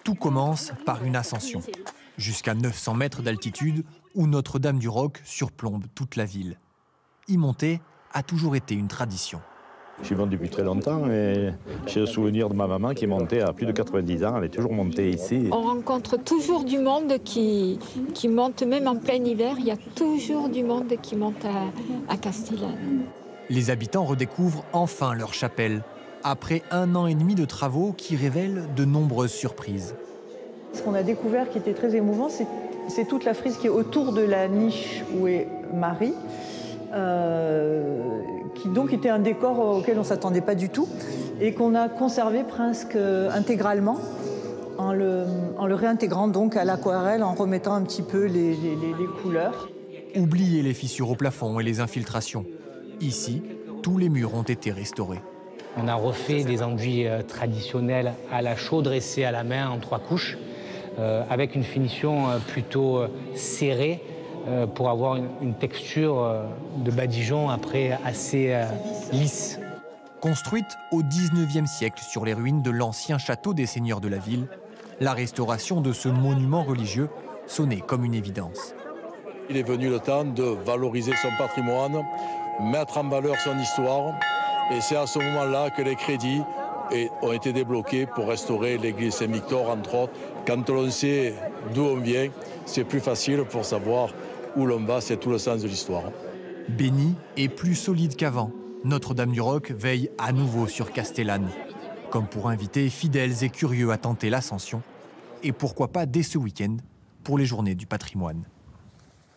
Tout commence par une ascension, jusqu'à 900 mètres d'altitude, où Notre-Dame-du-Roc surplombe toute la ville. Y monter a toujours été une tradition. J'y monte depuis très longtemps et j'ai le souvenir de ma maman qui est montée à plus de 90 ans. Elle est toujours montée ici. On rencontre toujours du monde qui monte, même en plein hiver, il y a toujours du monde qui monte à Castellane. Les habitants redécouvrent enfin leur chapelle, après 1 an et demi de travaux qui révèlent de nombreuses surprises. Ce qu'on a découvert qui était très émouvant, c'est toute la frise qui est autour de la niche où est Marie, qui donc était un décor auquel on ne s'attendait pas du tout et qu'on a conservé presque intégralement en le réintégrant donc à l'aquarelle, en remettant un petit peu les couleurs. Oubliez les fissures au plafond et les infiltrations. Ici, tous les murs ont été restaurés. On a refait des enduits traditionnels à la chaux dressés à la main en 3 couches, avec une finition plutôt serrée pour avoir une texture de badigeon après assez lisse. Construite au XIXe siècle sur les ruines de l'ancien château des seigneurs de la ville, la restauration de ce monument religieux sonnait comme une évidence. Il est venu le temps de valoriser son patrimoine, mettre en valeur son histoire. Et c'est à ce moment-là que les crédits ont été débloqués pour restaurer l'église Saint-Victor, entre autres. Quand l'on sait d'où on vient, c'est plus facile pour savoir où l'on va, c'est tout le sens de l'histoire. Béni et plus solide qu'avant, Notre-Dame-du-Roc veille à nouveau sur Castellane, comme pour inviter fidèles et curieux à tenter l'ascension, et pourquoi pas dès ce week-end pour les Journées du patrimoine.